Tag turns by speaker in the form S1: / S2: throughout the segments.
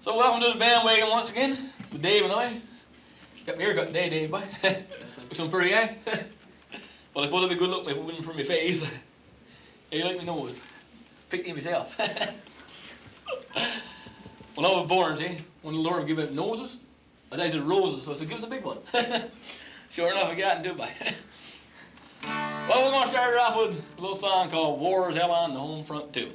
S1: So welcome to the bandwagon once again with Dave and I. Got my haircut today, Dave, boy. Looks some pretty, eh? Well, I thought it'd be good look if it wasn't from my face. You like my nose. Picked it myself. When I was born, see, when the Lord gave out noses, I said roses, so I said, give it the big one. Sure enough, I got into it, boy. Well, we're going to start it off with a little song called War is Hell on the Home Front too.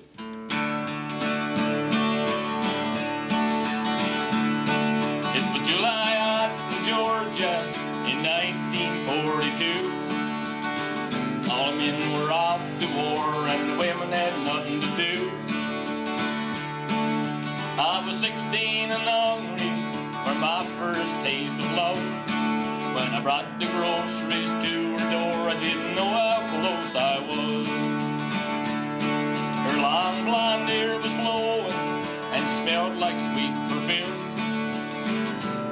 S1: It was July out in Georgia in 1942. All the men were off to war and the women had nothing to do. I was 16 and hungry for my first taste of love. When I brought the groceries to her door, I didn't know how close I was. Her long blonde hair was flowing and she smelled like sweet perfume.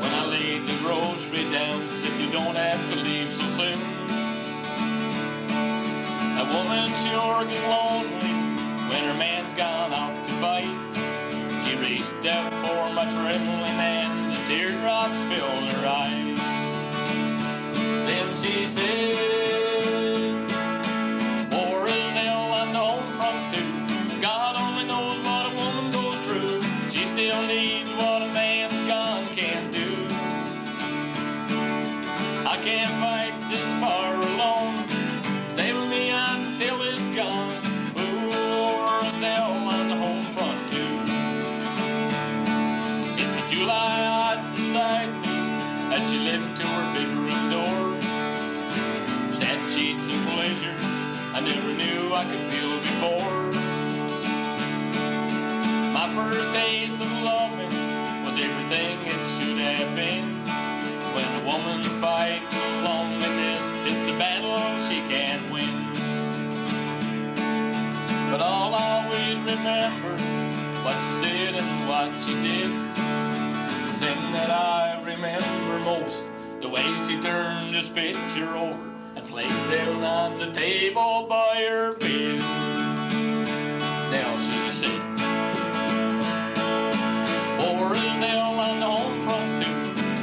S1: When I laid the grocery down, she said, you don't have to leave so soon. A woman sure gets lonely when her man's gone off to fight. She reached out for my trembling hand, as teardrops filled her eyes. Then she said, war is hell on the home front too. God only knows what a woman goes through. She still needs what a man's gun can do. I can't fight this far alone. Stay with me until it's gone. Ooh, war is hell on the home front too. It was July out inside me as she led me to her big room door. Sad sheets and pleasures I never knew I could feel before. My first taste of loving was everything it should have been. When a woman fights loneliness, it's the battle she can't win. But I'll always remember what she said and what she did. The thing that I remember most, the way she turned this picture over and placed it on the table by her bed. Now she said, war is hell on the home front too.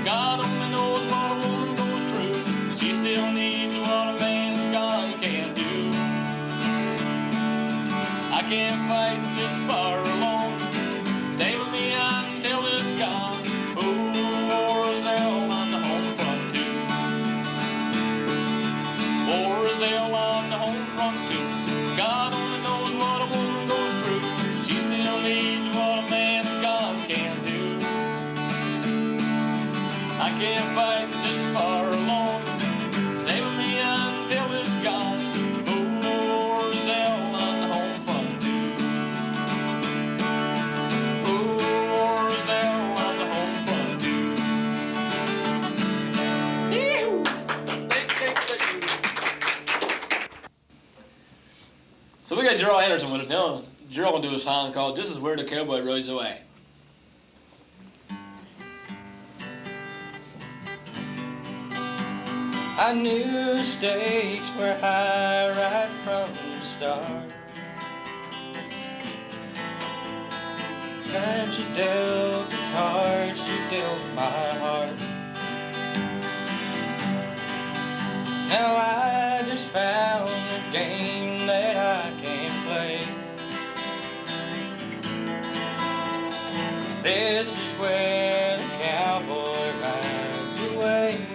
S1: God only knows what a woman goes through. She still needs what a man's gun can do. I can't fight this far alone. Stay with me until it's gone. Oh, war is hell on the home front too. War is hell on the home front too. God only knows what a woman goes through. She still needs what a man's gun can do. I can't fight this far alone. Stay with me until it's gone. Oh, war is hell on the home front too. Oh, war is hell on the home front too. Ew. So we got Gerald Henderson with us now. Gerald will do a song called This Is Where the Cowboy Rides Away.
S2: I knew the stakes were high right from the start. And she dealt the cards, she dealt my heart. Now I just found a game that I can't play. This is where the cowboy rides away.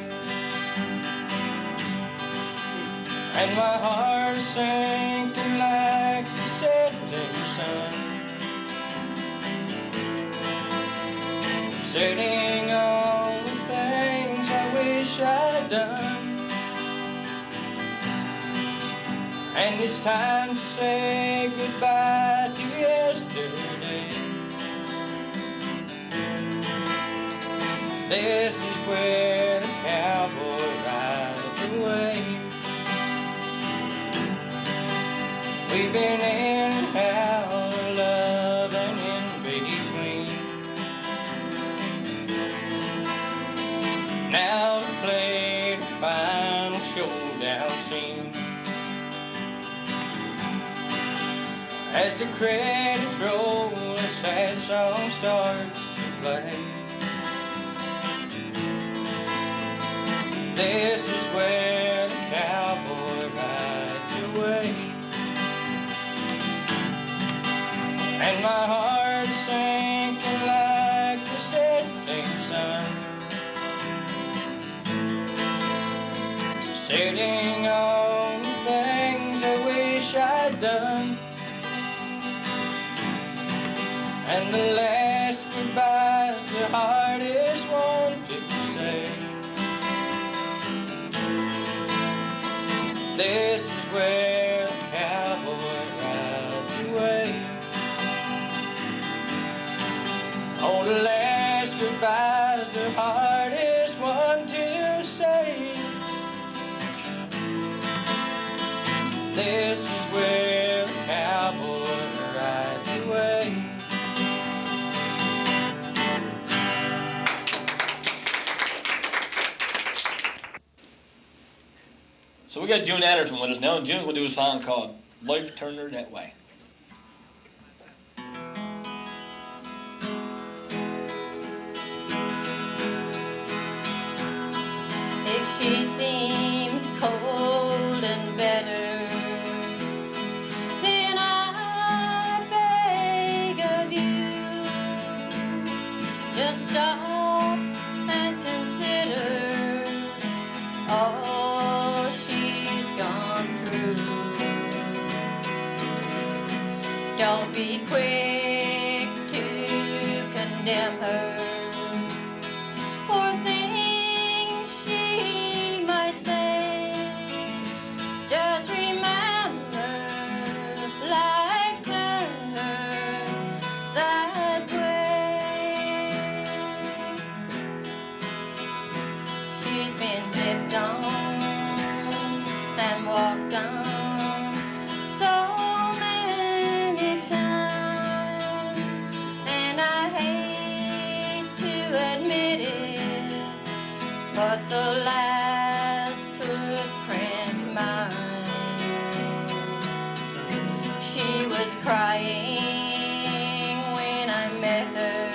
S2: And my heart is sinking like the setting sun, setting all the things I wish I'd done. And it's time to say goodbye to yesterday. This is where the cowboy rides away. We've been in and out of love and in between. Now to play the final showdown scene. As the credits roll, a sad song starts. play. This is where the cowboy rides away, and my heart sinking like the setting sun, sitting on the things I wish I'd done, and the last goodbye's the hardest one to say. This is where the cowboy rides away. Oh, the last goodbye's the hardest one to say. This is where the cowboy rides away.
S1: So we got June Anderson with us now, and June will do a song called Life Turned Her That Way.
S3: If she seems cold and bitter, then I beg of you, just stop and consider all she's gone through. Don't be quick to condemn her for things she might say. Just remember, life turned her that way. She's been slipped on and walked on so many times, and I hate to admit it, but the last footprint's mine. She was crying when I met her.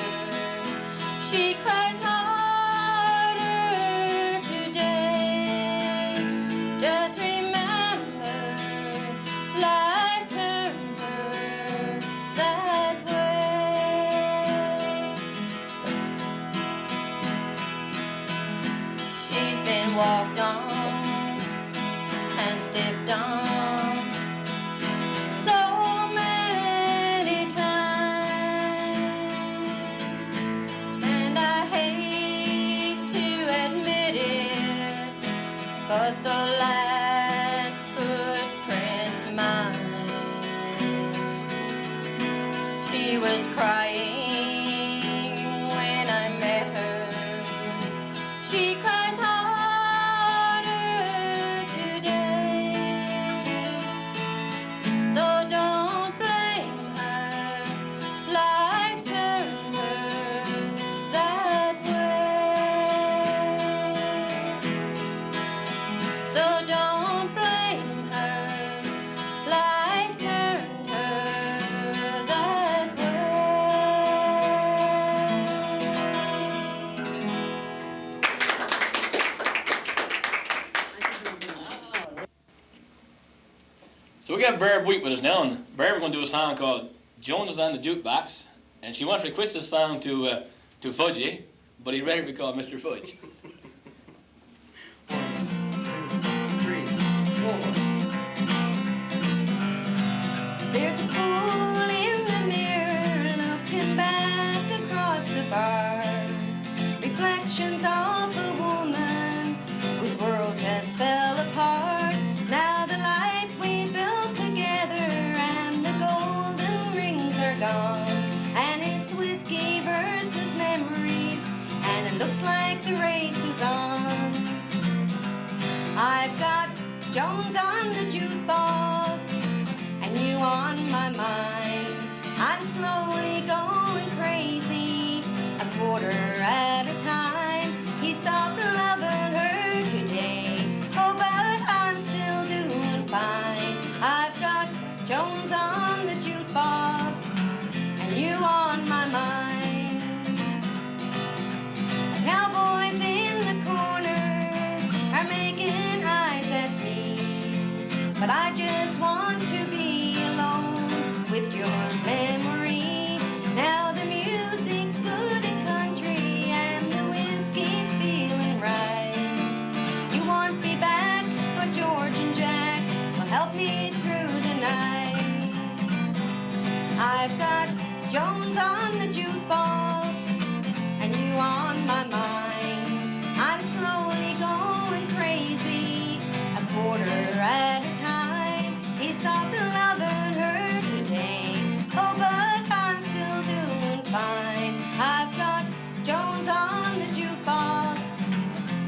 S3: She cries harder today. Just remember, life turned her that way. She's been walked on and stepped on so many times, and I hate to admit it, but the last footprint's mine. She was crying when I met her. She cries harder today. So don't blame her, life turned her that way. So don't blame her, life turned her that way.
S1: So we got Barb Wheat with us now, and Barb going to do a song called Joan is on the Jukebox, and she wants to request this song to Fudgy, but he'd rather be called Mr. Fudge.
S4: There's a fool in the mirror looking back across the bar. Reflections of a woman whose world just fell apart. Now the life we built together and the golden rings are gone. And it's whiskey versus memories, and it looks like the race is on. I've got Jones on the jukebox and you on my mind. I'm slowly going crazy, a quarter at a time. He stopped loving her today, oh, but I'm still doing fine. I've got Jones on the jukebox and you on my mind. I just want to be alone with your memory. Now the music's good at country and the whiskey's feeling right. You want me back, but George and Jack will help me through the night. I've got Jones on the jukebox and you on my mind. I'm slowly going crazy, a quarter at a time. He stopped loving her today, oh, but I'm still doing fine. I've got Jones on the jukebox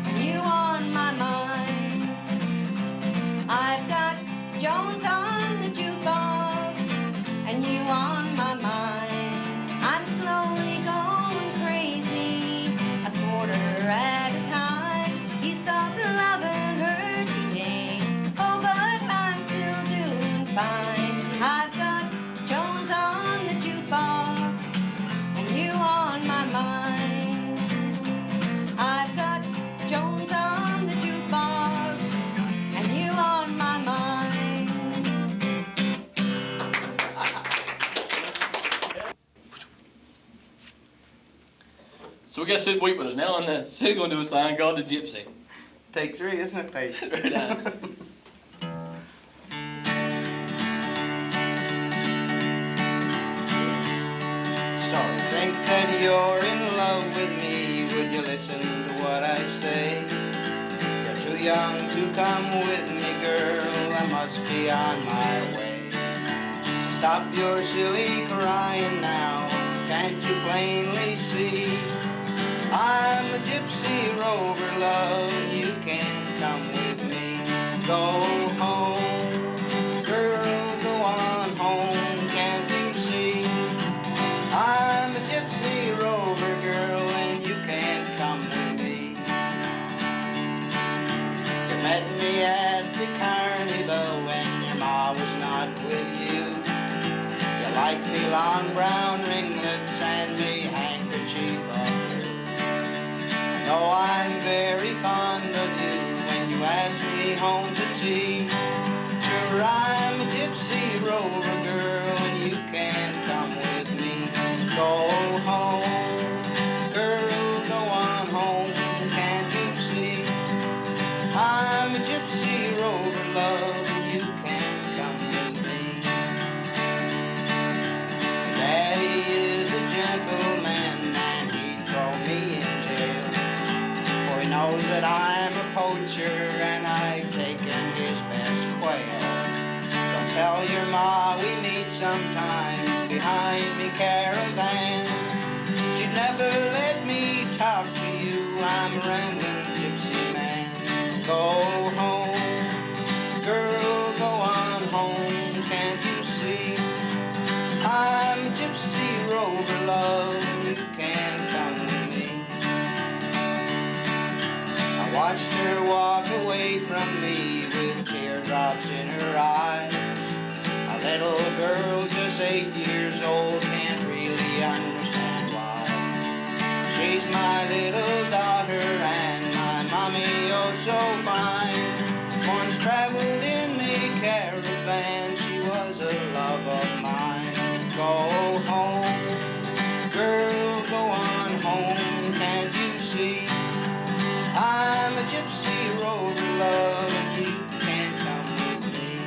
S4: and you on my mind. I've got Jones on the jukebox and you on my mind. I'm slowly going crazy, a quarter at a time. He stopped loving her today, oh, but I'm still doing fine. I've got Jones on the jukebox and you on my mind. I've got Jones on the jukebox and you on my mind.
S1: So we got Sid Wheat with us now, and Sid's going to do a song called The Gypsy.
S2: Take 3, isn't it, Pete?
S1: Right on.
S2: So think that you're in love with me, would you listen to what I say? You're too young to come with me, girl, I must be on my way. So stop your silly crying now, can't you plainly see? I'm a gypsy rover, love, you can come with me. Go home, girl, go on home, can't you see? I'm a gypsy rover, girl, and you can come with me. You met me at the carnival when your ma was not with you. You liked me long brown ringlets and me handkerchief of blue. Oh, I'm very fond of you when you ask me home to tea. Sure, I'm a gypsy rover, girl, and you can come with me. Go home, girl, go on home, can't you see? I'm a gypsy rover, love, and you can come with me. Daddy is a gentleman and he'd throw me in jail, for he knows that I'm a poacher and I've taken his best quail. Don't tell your ma we meet sometimes behind me caravan. She'd never let me talk to you, I'm a rambling gypsy man. Go home, girl, go on home, can't you see? I'm a gypsy rover, love, and you can come with me. I watched her walk away from me with teardrops in her eyes. A little girl just 8 years old can't really understand why. She's my little daughter and my mommy oh so fine. Once traveled in the caravan, she was a love of mine. Go home, girl, go on home, can't you see? I'm a gypsy rover, love, and you can't come with me.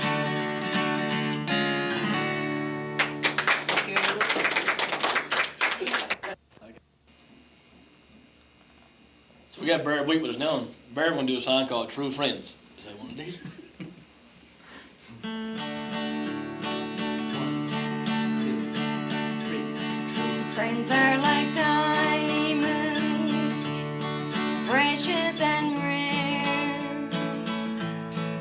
S1: So we got Barry Wheat with us now, and Barry going to do a song called True Friends. Is that one of these?
S4: Friends are like diamonds, precious and rare.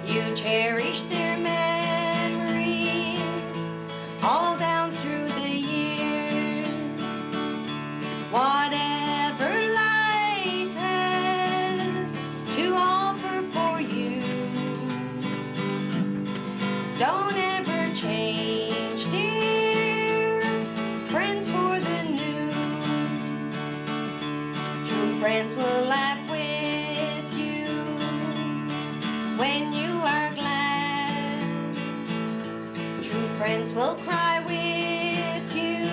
S4: You cherish their memories all down through the years. Whatever life has to offer for you, don't ever change, dear. Friends for the new. True friends will laugh with you when you are glad. will cry with you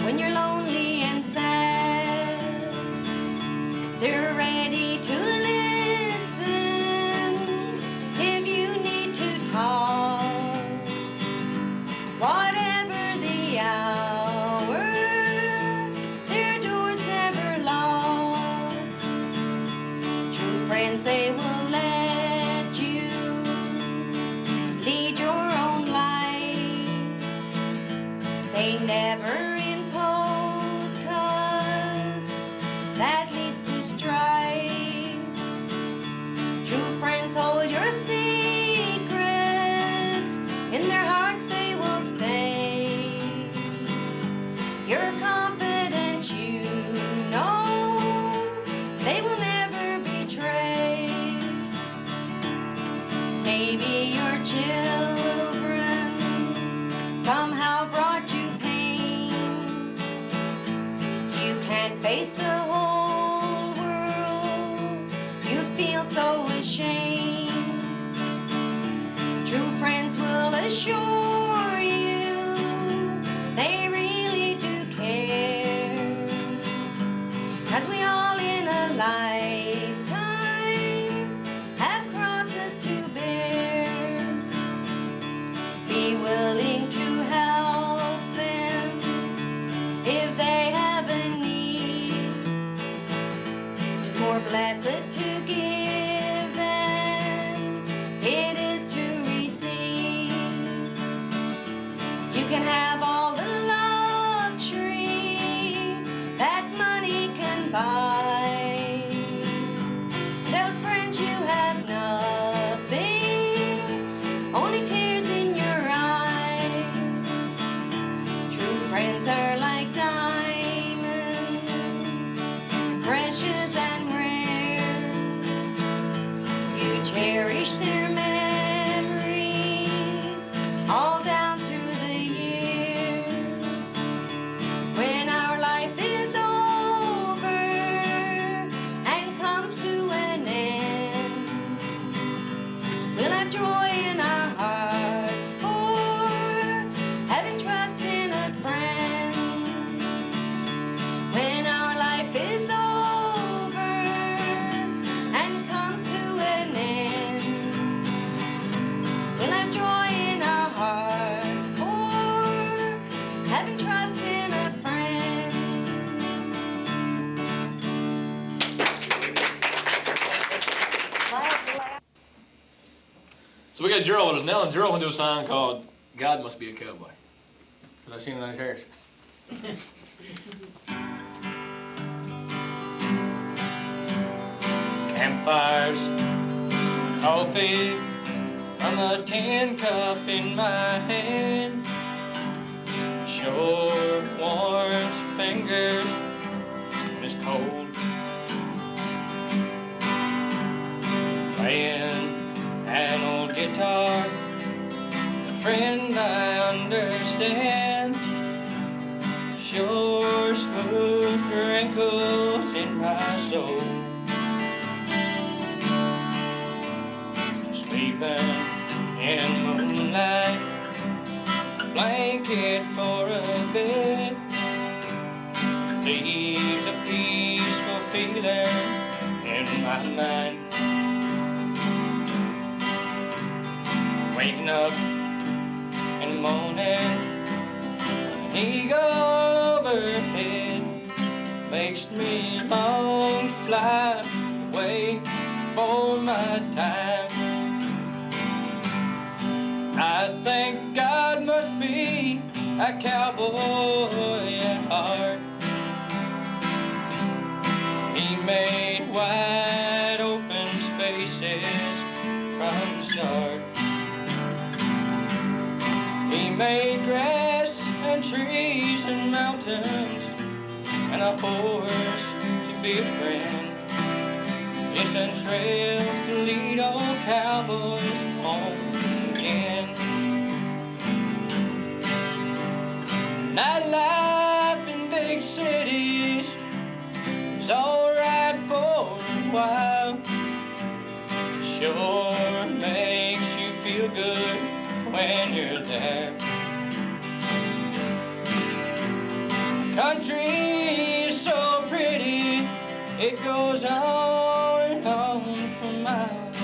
S4: when you're lonely and sad. They're ready to listen if you need to talk. Whatever the hour, their doors never lock. True friends, they will let you lead your own life. They never impose, 'cause that leads to strife. True friends hold your secrets, in their hearts they will stay. You're confident, you know they will never betray. Maybe your children somehow brought you pain. You can't face the whole world, you feel so ashamed. True friends will assure you they really do care, 'cause we all in a lifetime have crosses to bear. Be willing to help them if they have a need. It's more blessed to give than it is to receive. You can have all the luxury that money can buy. Without friends you have nothing, only tears in your eyes. True friends are like diamonds, precious and rare. You cherish their memories all down through the years. When our life is over and comes to an end, we'll have joy in our hearts for having trust in a friend. When our life is over and comes to an end, we'll have joy in our hearts for having trust in a friend.
S1: So we got Gerald with us now, and Gerald will do a song called God Must Be a Cowboy. Because I've seen it on his hairs. Campfires, coffee from a tin cup in my hand. Sure warms fingers when it's cold. Playing an old guitar, a friend I understand. Sure smooth wrinkles in my soul. Sleeping in moonlight, blanket for a bed, leaves a peaceful feeling in my mind. Waking up in the morning, an eagle overhead makes me long to fly away for my time. I think God must be a cowboy at heart. He made wide open spaces from the start. He made grass and trees and mountains and a horse to be a friend. Yes, and trails to lead old cowboys home again. Nightlife in big cities is alright for a while. Sure makes you feel good when you're there.
S2: It goes on and on for miles,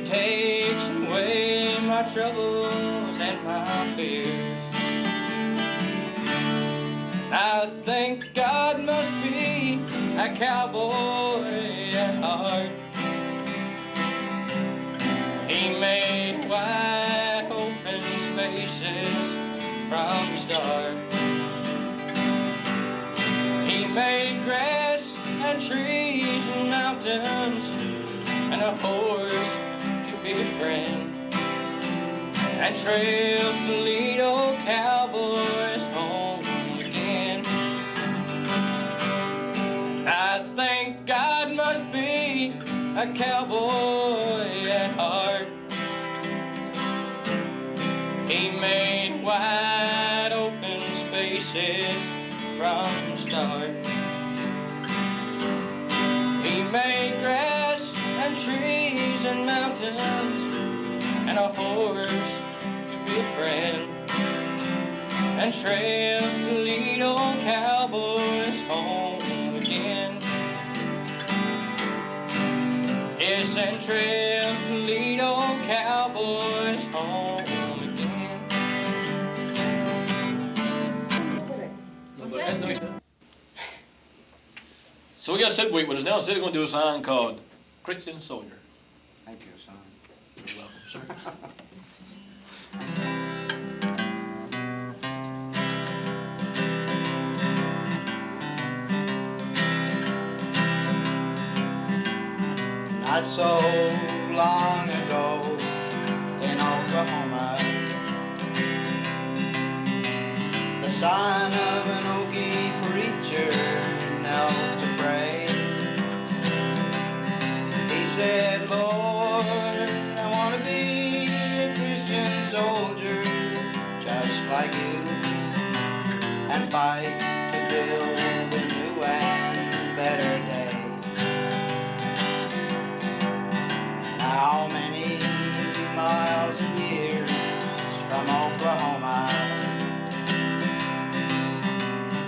S2: takes away my troubles and my fears. I think God must be a cowboy at heart. He made wide open spaces from the start. He made grass and trees and mountains and a horse to be a friend, and trails to lead old cowboys home again. I think God must be a cowboy at heart. He made wide open spaces from the start. He made grass and trees and mountains and a horse to be a friend, and trails to lead old cowboys home again. Yes, and trails to lead old cowboys home again.
S1: So we got Sid Wheat with us now. Sid's going to do a song called Christian Soldier.
S2: Thank you, son.
S1: You're welcome, sir.
S2: Not so long ago in Oklahoma, the son of an Okie preacher knelt to pray. He said, Lord, I want to be a Christian soldier just like you, and fight to build a new and better day. How many miles and years from Oklahoma,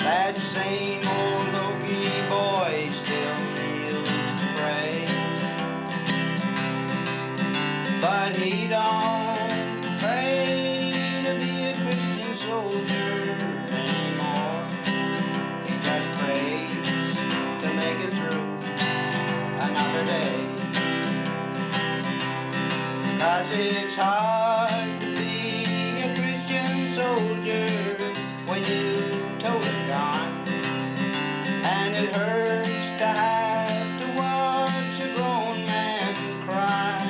S2: that same old Okie boy still kneels to pray. But he don't pray to be a Christian soldier anymore. He just prays to make it through another day. 'Cause it's hard to be a Christian soldier when you tow a gun, and it hurts to have to watch a grown man cry.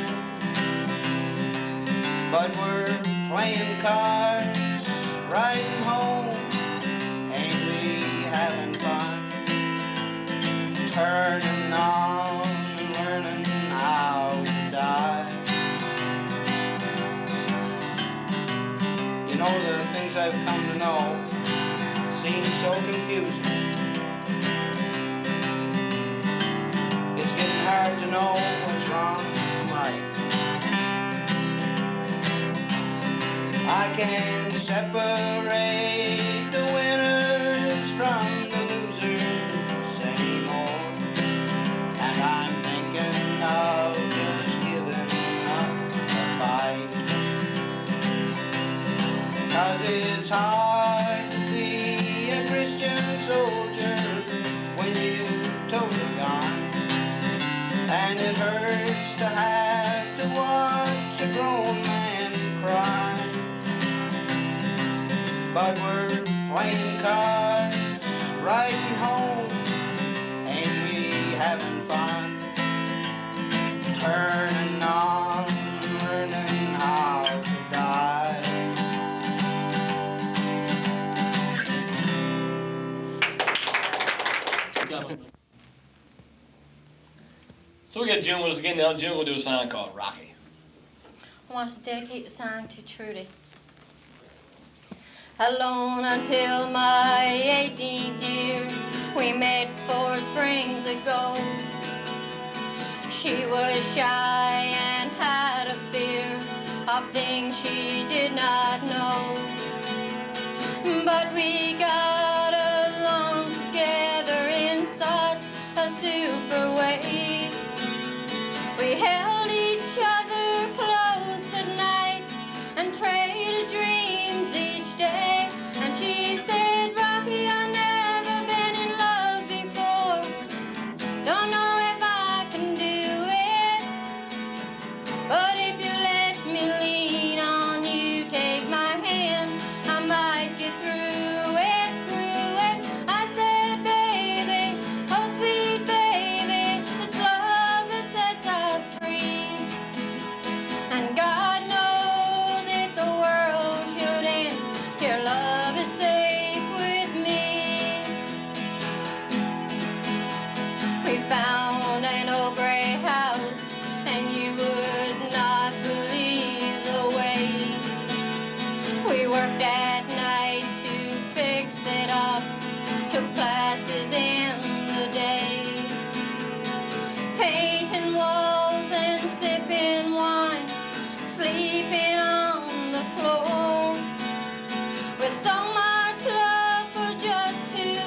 S2: But we're playing cards, riding home, ain't we having fun? Turning on and learning how to die. You know, the things I've come to know seem so confusing. It's getting hard to know what's wrong from right. I can't separate the winners from the losers anymore, and I'm thinking of just giving up the fight. 'Cause it's hard to be a Christian soldier when you tow the gun, and it hurts to have to watch a grown man cry. But we're playing cards, riding home, ain't we having fun? Turning on, learning how to die.
S1: So we got June with us again now. June will do a song called Rocky.
S3: I want to dedicate the song to Trudy. Alone until my 18th year, we met 4 springs ago. She was shy and had a fear of things she did not know. But we got along together in such a worked at night to fix it up, took classes in the day, painting walls and sipping wine, sleeping on the floor, with so much love for just two.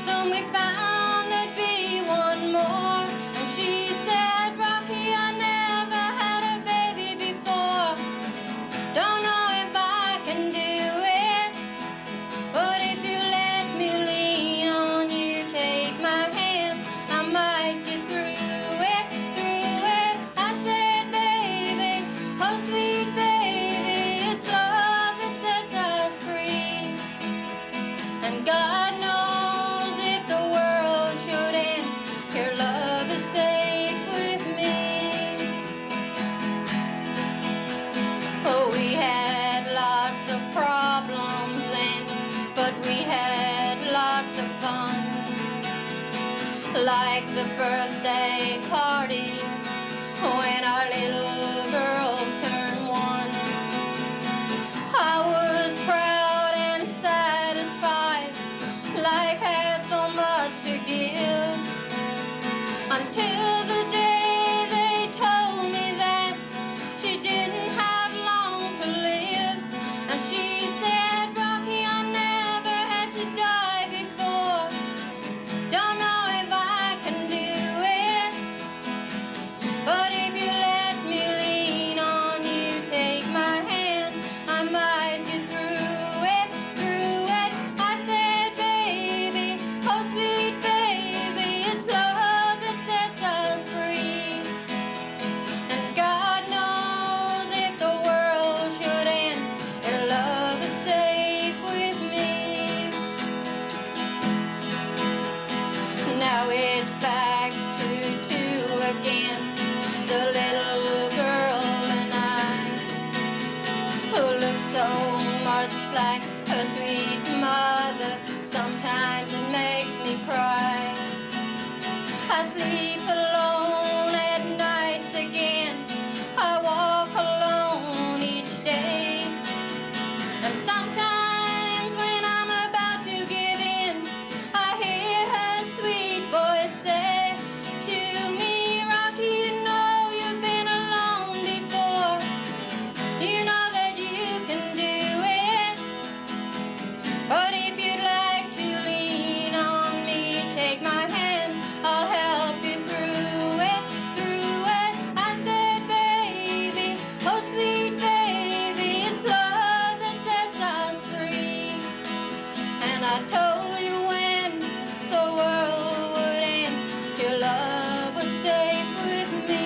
S3: Soon we found there'd be one more, and she said, Rocky, I never had a baby before. Don't know if I can do it, but if you let me lean on you, take my hand, I might get through it, through it. I said, baby, oh sweet baby, it's love that sets us free. And God knows if the world should end, your love is safe with me. Oh, we had lots of problems then, but we had lots of fun. Like the birthday party when our little girl turned one. I was proud and satisfied, life had so much to give, until the day they told me that she didn't have long to live. And she said, Rocky, I never had to die before. Don't know if I can do it, but if you let me lean on you, take my hand, I might get through it, through it. I said, baby, oh sweet baby, it's love that sets us free. And God knows if the world should end, your love is safe with me. Now it's back to two again, the little girl and I, who look so much like her sweet mother. Sometimes it makes me cry. I sleep alone at nights again, I walk alone each day, and sometimes when I'm about to give in, I hear her sweet voice say to me, Rocky, you know you've been alone before. You know that you can do it, but if you'd like to lean on me, take my hand, I'll help you through it, through it. I said, baby, oh sweet baby, it's love that sets us free. And I told you when the world would end, your love was safe with me.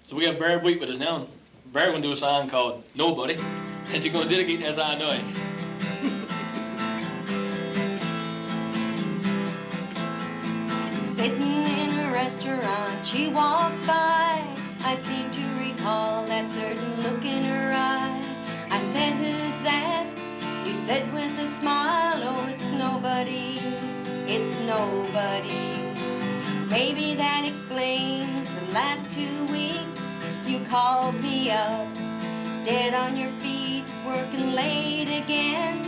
S1: So we got Barry Wheat with us now. Barry gonna do a song called Nobody, and she's gonna dedicate that song to him.
S4: Sitting in a restaurant, she walked by. I seem to recall that certain look in her eye. I said, who's that? You said with a smile, oh, it's nobody, it's nobody. Maybe that explains the last 2 weeks you called me up, dead on your feet, working late again.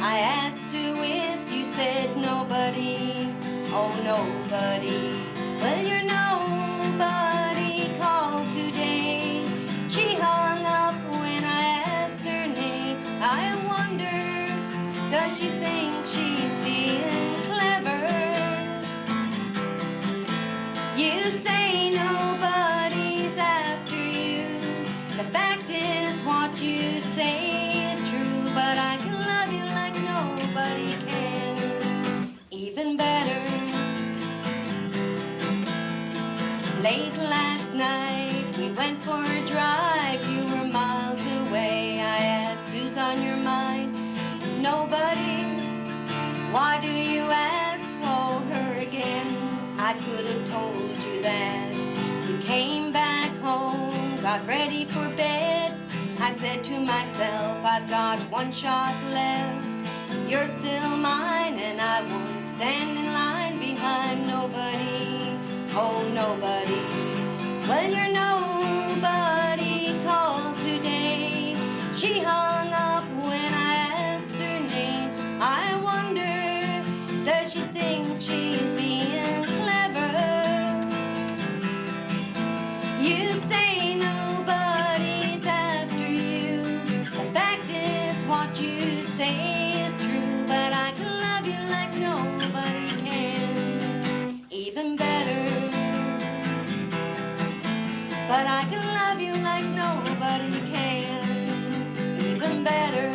S4: I asked who with, you said nobody, oh nobody. Well, you're nobody called today. She hung up when I asked her name. I wonder, does she think she's being clever? You say nobody's after you. The fact is what you say is true, but I can love you like nobody can. Even better. Late last night we went for a drive. You were miles away. I asked who's on your mind. Nobody. Why do you ask? Oh, her again. I could have told you that. You came back home, got ready for bed. I said to myself, I've got one shot left. You're still mine, and I won't stand in line behind nobody. Oh, nobody. Well, your nobody called today. She hung up when I asked her name. I wonder, does she think she's being clever? You say nobody's after you. The fact is what you say is true, but I can love you like nobody can. Even better. But I can love you like nobody can. Even better.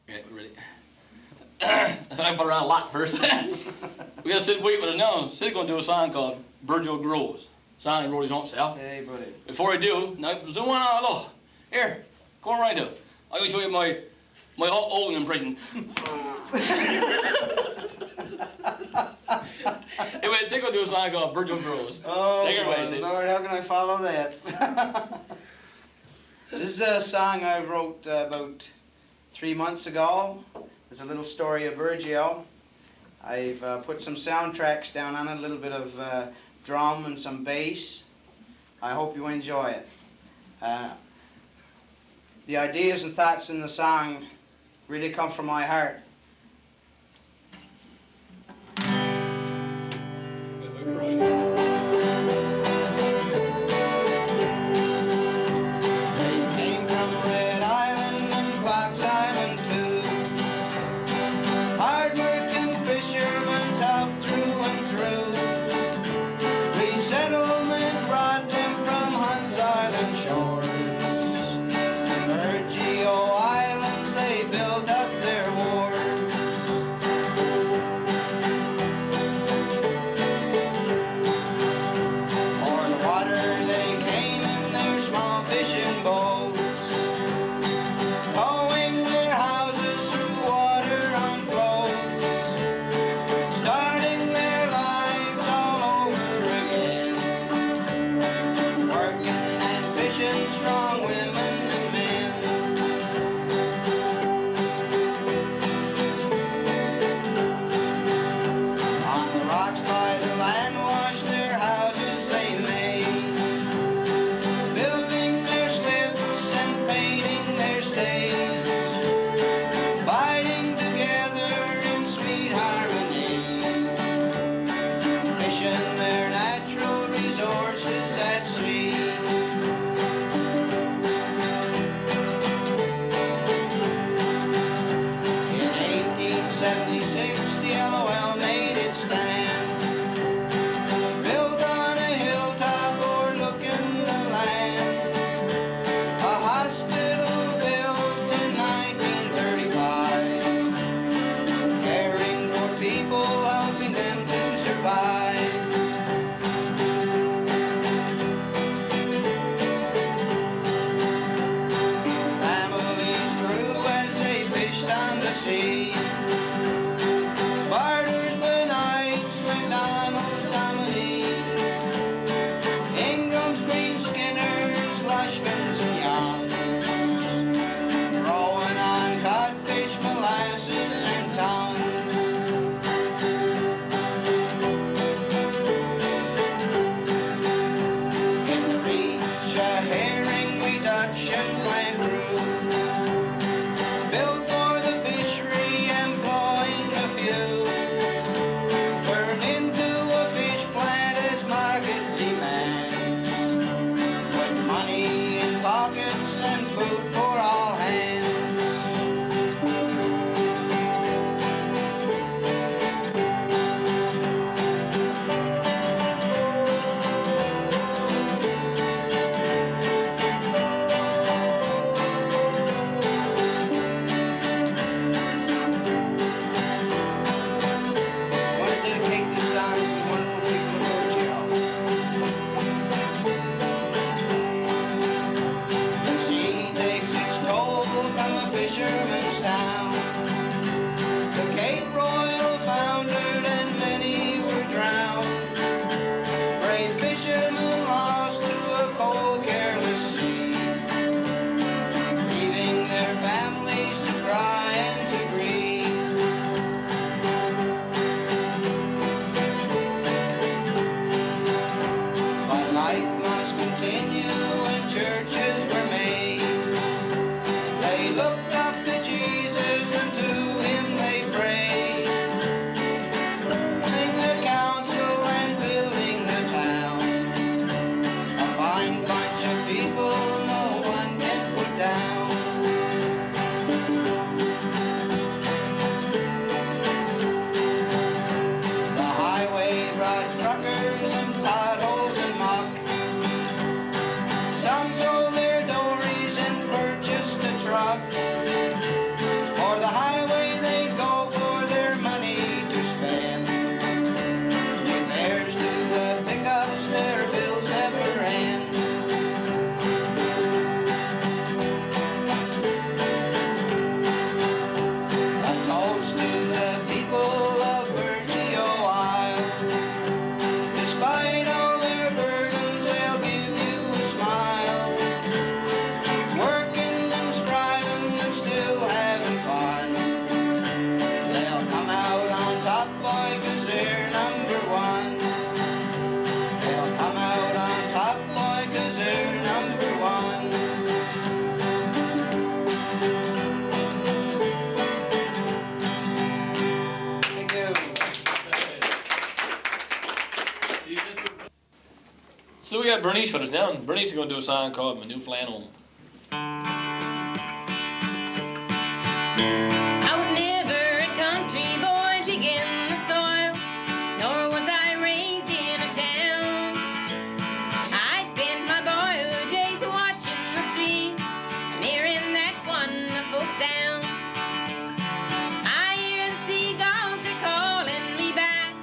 S5: Okay, ready. I put around a lot first. We got Sid Wheat with it now. Sid's gonna do a song called Virgil Groves. Song he wrote his own self.
S2: Hey, buddy.
S5: Before I do, now zoom on out low. Here, come on right to. I'm gonna show you my old impression. Anyway, Sid gonna do a song called Virgil Groves.
S2: Oh,
S5: Take it away, Sid.
S2: Lord, how can I follow that? This is a song I wrote about 3 months ago. It's a little story of Virgil. I've put some soundtracks down on it, a little bit of drum and some bass. I hope you enjoy it. The ideas and thoughts in the song really come from my heart. Bartered the nights
S5: got Bernice with us now, and Bernice is going to do a song called My New Flannel.
S4: I was never a country boy digging the soil, nor was I raised in a town. I spent my boyhood days watching the sea and hearing that wonderful sound. I hear the seagulls are calling me back,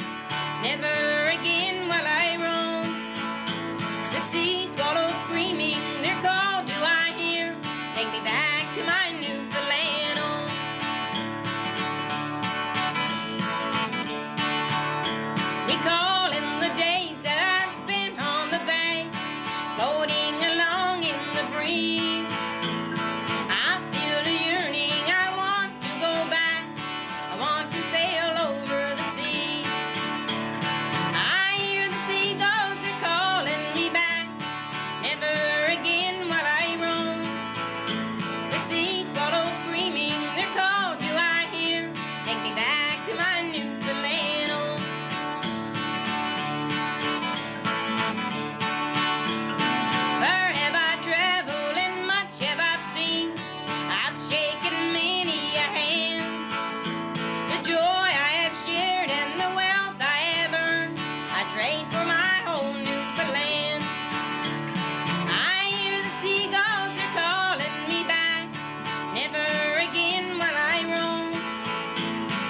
S4: never again will I roam. The sea swallows screaming their call do I hear, take me back to my Newfoundland home. Recalling the days that I've spent on the bay, floating along in the breeze. I feel a yearning, I want to go back, I want to sail over the sea. I hear the seagulls are calling me back, never again will I roam. The sea swallows screaming their call do I hear, take me back to my Newfoundland home. Where have I traveled and much have I seen? I've shaken many a hand. The joy I have shared and the wealth I have earned, I trade for my whole Newfoundland. I hear the seagulls are calling me back, never again will I roam.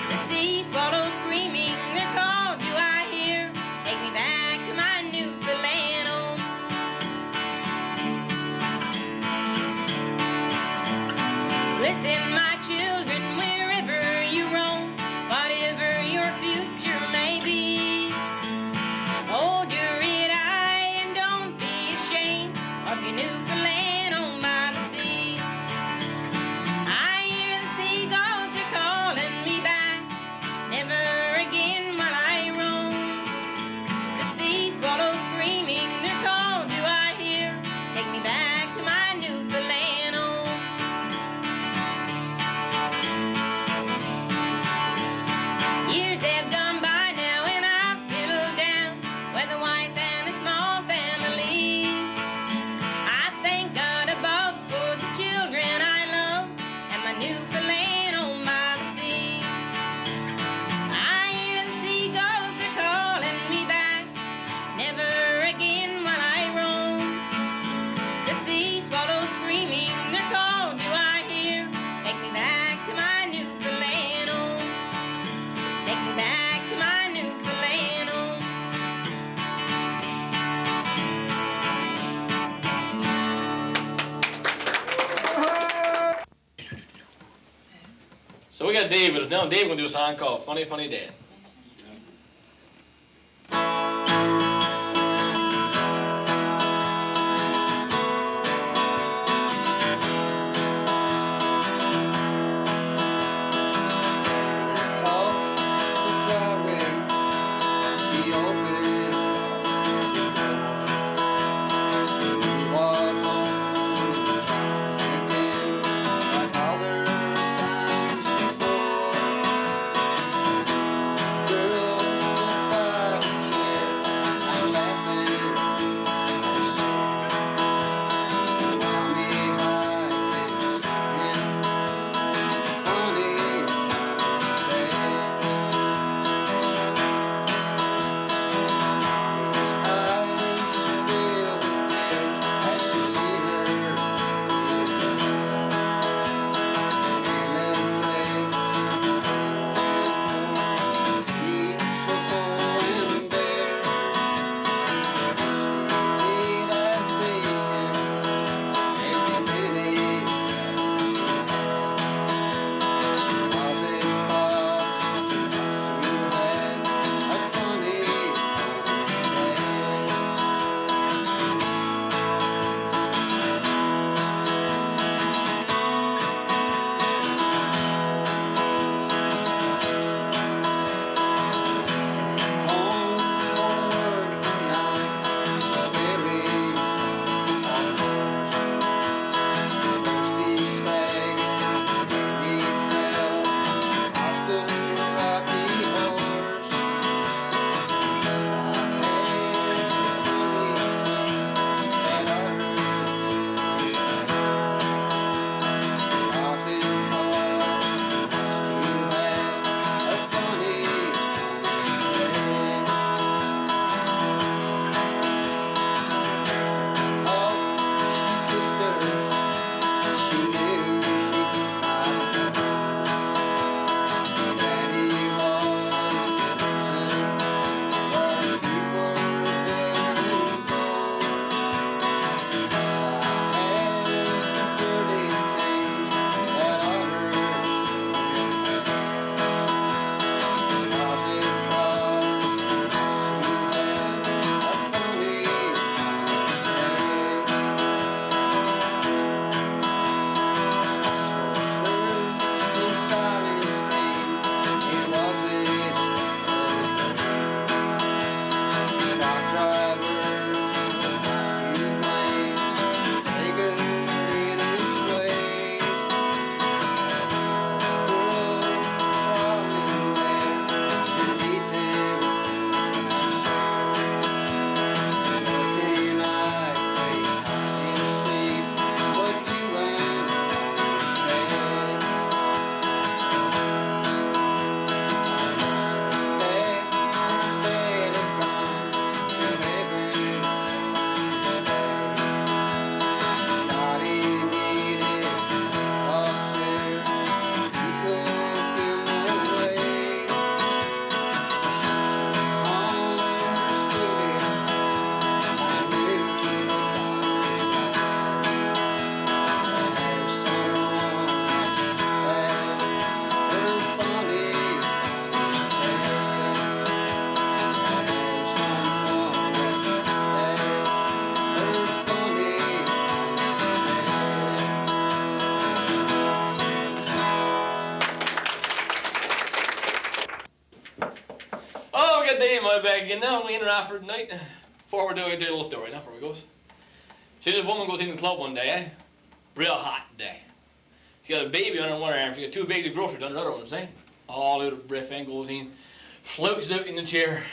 S4: The sea swallows screaming their call do I hear, take me back to my Newfoundland home. Listen, my children, wherever you roam, whatever your future may be, hold your head high and don't be ashamed of your Newfoundland home by the sea. I hear the seagulls are calling me back, never again will I roam. The sea swallows screaming their call do I hear, take me back to my Newfoundland home. Years have gone by now and I've settled down with a wife and a small family. I thank God above for the children I love and my Newfoundland home by the sea. I hear the seagulls are calling me back, never again will I roam. The sea swallows screaming their call do I hear, take me back to my Newfoundland home. Take me back to my Newfoundland home.
S5: So we got Dave with us now. Dave going to do a song called Funny Funny Dad.
S2: My father times before.
S5: good day in my bag again now. We in Rafford tonight. Before we do, I do a little story now, before we goes. See, this woman goes in the club one day, eh? Real hot day. She got a baby under one arm. She got two bags of groceries under the other one, see? All out of breath and goes in, floats out in the chair.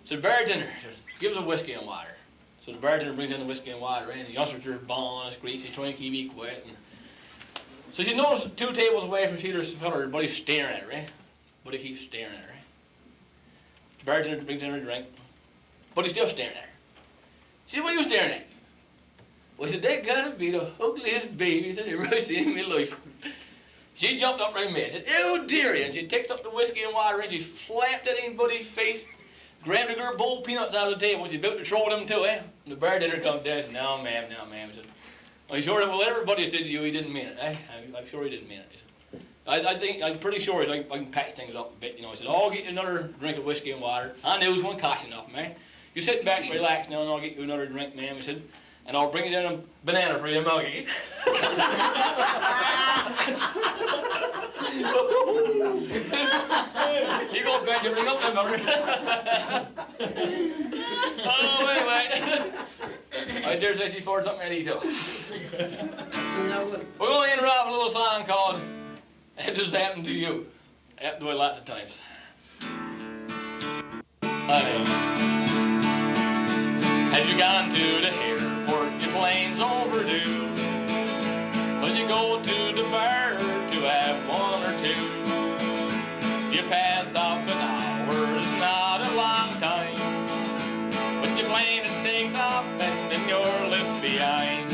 S5: So the bartender gives her whiskey and water. So the bartender brings in the whiskey and water, and the youngster's just bawling and screeching, he's trying to keep it quiet. And so she noticed 2 tables away from Cedar's fella, her buddy's staring at her, eh? Buddy keeps staring at her, eh? The bartender brings in her drink. Buddy's still staring at her. She said, what are you staring at? Well, he said, that gotta be the ugliest babies I've ever seen in my life. She jumped up right mad. She said, oh dear, and she takes up the whiskey and water and she flapped it in Buddy's face, grabbed a good bowl of peanuts out of the table, and she's about to throw them too, eh? And the bartender comes down and said, no, ma'am, no, ma'am. He said, are you sure that whatever Buddy said to you, he didn't mean it, eh? I'm sure he didn't mean it. He said, I'm pretty sure I can patch things up a bit, you know. He said, I'll get you another drink of whiskey and water. I knew it was one caution enough, man. You sit back and relax now, and I'll get you another drink, ma'am. He said, and I'll bring you down a banana for you, Muggy. You go, Benjamin, bring up that mugger. Oh, anyway. I dare say she's for something to eat, too. We're going to interrupt a little song called It Just Happened to You. It happened to me lots of times. Have you gone to the airport? Your plane's overdue. So you go to the bar to have 1 or 2. You pass off an hour, it's not a long time. But your plane it takes off and then you're left behind.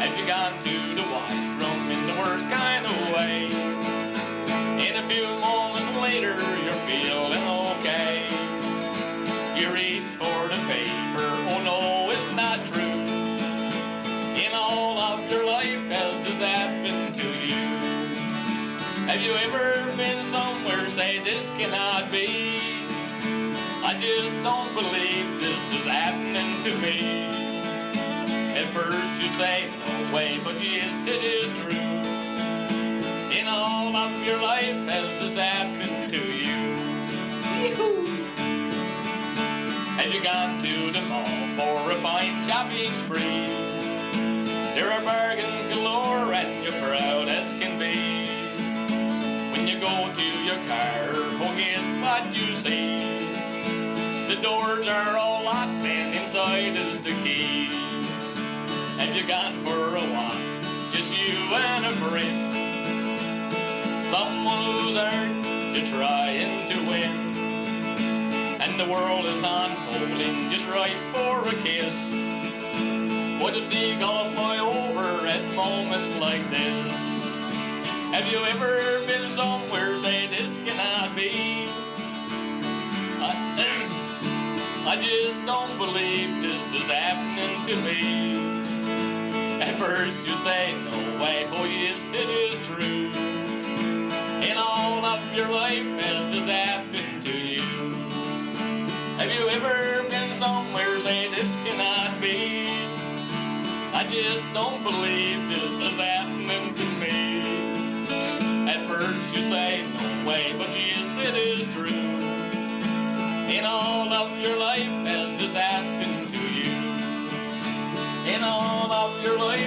S5: Have you gone to the washroom in the worst kind of way? In a few moments later, you're feeling okay. You reach for the paper, oh no, it's not true. In all of your life, has this happened to you? Have you ever been somewhere, say this cannot be? I just don't believe this is happening to me. At first you say, no way, but yes, it is true. In all of your life, has this happened to you? Have you gone to the mall for a fine shopping spree? There are bargains galore and you're proud as can be. When you go to your car, oh guess what you see? The doors are all locked and inside is the key. Have you gone for a walk, just you and a friend? Someone who's hurt, you're trying to win. And the world is unfolding just right for a kiss. Would the seagulls fly over at moments like this? Have you ever been somewhere, say this cannot be? I just don't believe this is happening to me. At first you say, no way, oh yes, it is true. In all of your life, has this happened to you? Have you ever been somewhere, say this cannot be? I just don't believe this is happening to me. At first you say, no way, but yes, it is true. In all of your life, has this happened to you? In all of your life,